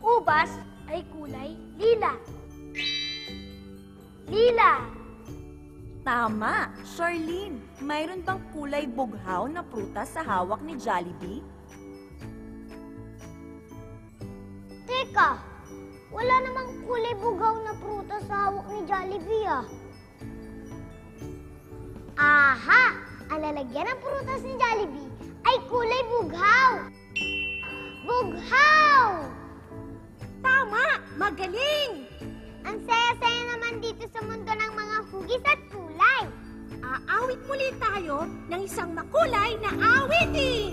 ubas ay kulay lila. Lila. Tama, Charlene. Mayroon bang kulay bughaw na prutas sa hawak ni Jollibee? Teka, wala namang kulay bugaw na prutas sa hawak ni Jollibee ah. Aha! Ang lalagyan ng prutas ni Jollibee ay kulay bughaw. Bughaw! Tama! Magaling! Ang saya-saya naman dito sa mundo ng mga hugis at kulay. Aawit muli tayo ng isang makulay na awitin!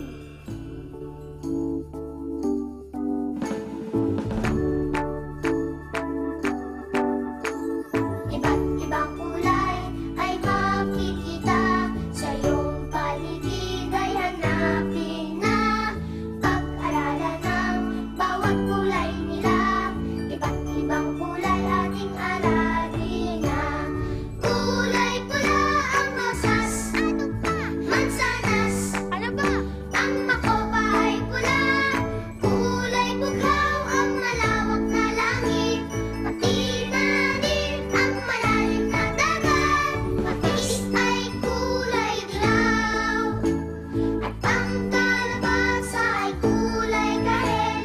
Iba't ibang kulay ay makikita sa iyong paligid ay hanapin na. Pag-aralan ng bawat kulay nila, iba't ibang kulay ating aralin na. Kulay pula ang rosas, ano pa? Mansanas, ano ba? Ang makopa ay pula. Kulay bughaw ang malawak na langit, pati na din ang malalim na dagat. Matiis ay kulay dilaw, at ang kalabasa ay kulay kahel.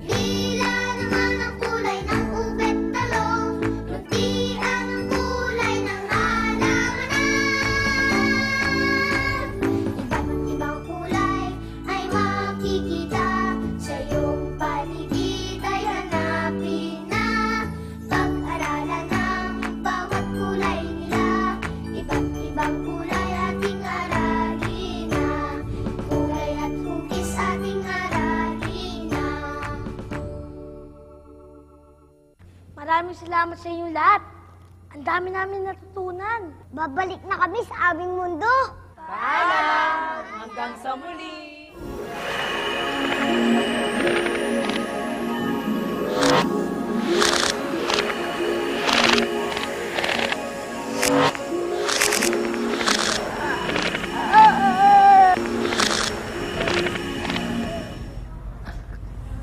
Lila naman ang kulay ng ubet talong, luntian ang kulay ng halamanan. Iba't ibang kulay ay makikita sa iyong paligid ay hanapin na. Pag-aralan ng bawat kulay nila, iba't ibang kulay ating aralin na. Kulay at hugis ating aralin na. Maraming salamat sa inyo lahat. Ang dami namin natutunan. Babalik na kami sa aming mundo. Paalam! Hanggang sa muli!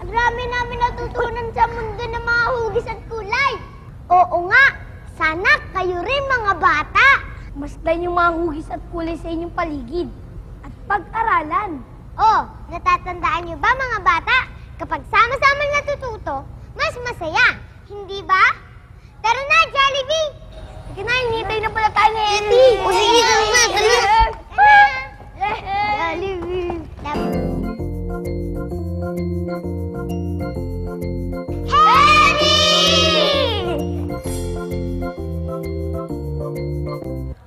Ang dami namin natutunan sa mundo ng mga hugis at kulay. Oo nga, sana kayo rin mga bata. Masdan yung mga hugis at kulay sa inyong paligid at pag-aralan. Oh, natatandaan niyo ba mga bata? Kapag sama-samang natututo, mas masaya. Hindi ba? Tara na, Jollibee! Sige na, hinihintay na pala tayo ni Eddie. O sige na nga, Jollibee! Eddie!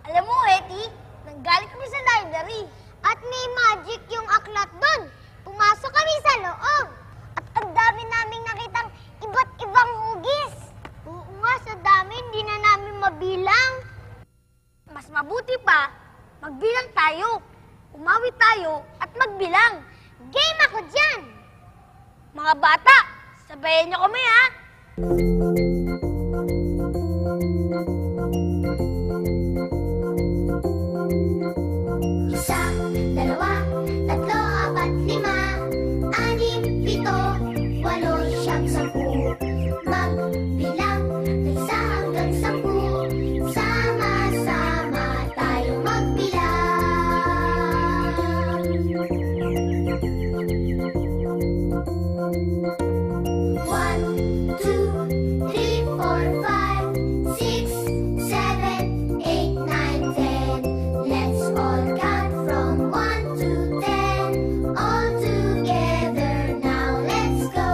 Alam mo, Eddie, nanggaling kami sa library. At may magic yung aklat doon. Pumasok kami sa loob. At ang dami naming nakitang iba't ibang hugis. Oo nga, sa dami, hindi na namin mabilang. Mas mabuti pa, magbilang tayo. Umawit tayo at magbilang. Game ako dyan! Mga bata, sabayan niyo kami ha! Isa, dalawa, tatlo, apat, lima, anim, pito, walo, siyam, sampu. Magbilang ng isa hanggang sampu. Sama-sama tayo magbilang. 1, 2, 3, 4, 5, 6, 7, 8, 9, 10. Let's all count from 1 to 10. All together now, let's go.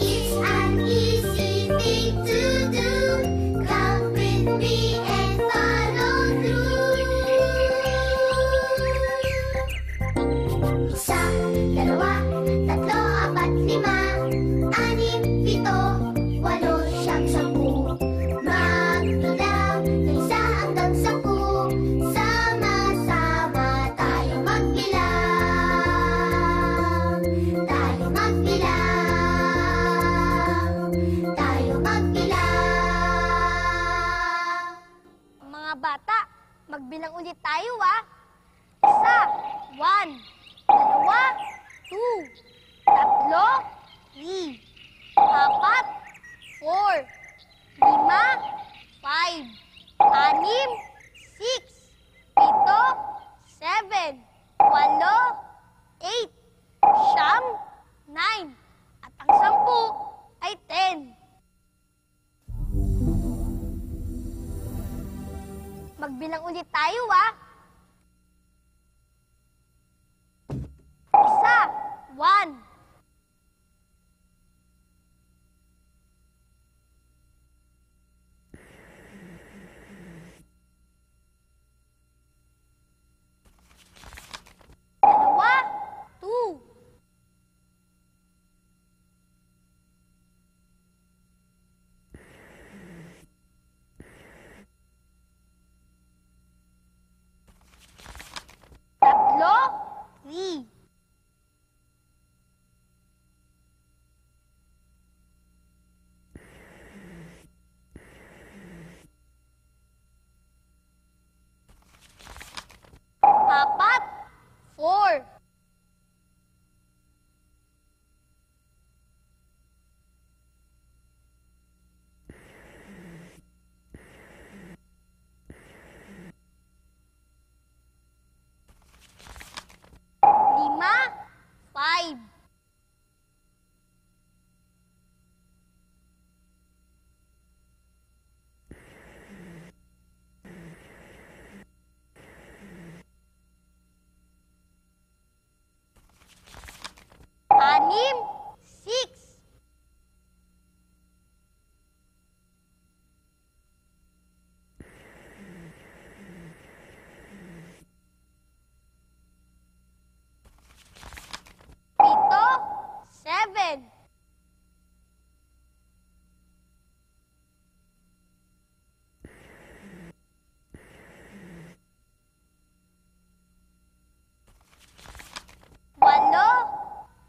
It's an easy thing to do. Count with me and follow through. Isa, dalawa, tatlo, apat, lima, anim, pito, walo, siyam, sampu. Magbilang ng isa hanggang sampu. Sama-sama tayo magbilang. Tayo magbilang. Tayo magbilang. Mga bata, magbilang ulit tayo ah. Isa, 1. Dalawa, 2. Tatlo, 3. Apat, 4. 5, 5. 6, 6. 7, 7. 8, 8. 9. At ang 10 ay 10. Magbilang ulit tayo, ah. 1. 2. 3. 4. 5, 5. 6. 7.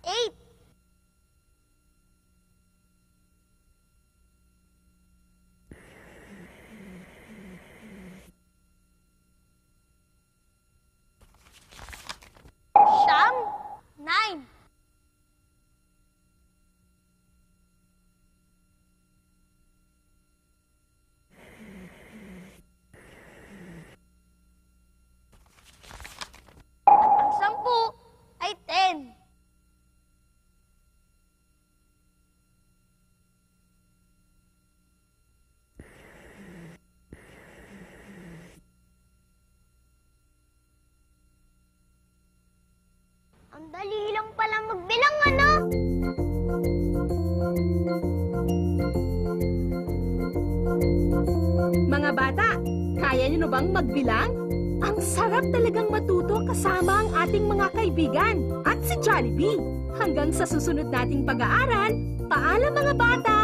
8. 9. 10 ay 10. Ang dali lang pala magbilang, ano? Mga bata, kaya niyo na bang magbilang? Ang sarap talagang matuto kasama ang ating mga kaibigan at si Jollibee. Hanggang sa susunod nating pag-aaral, paalam mga bata!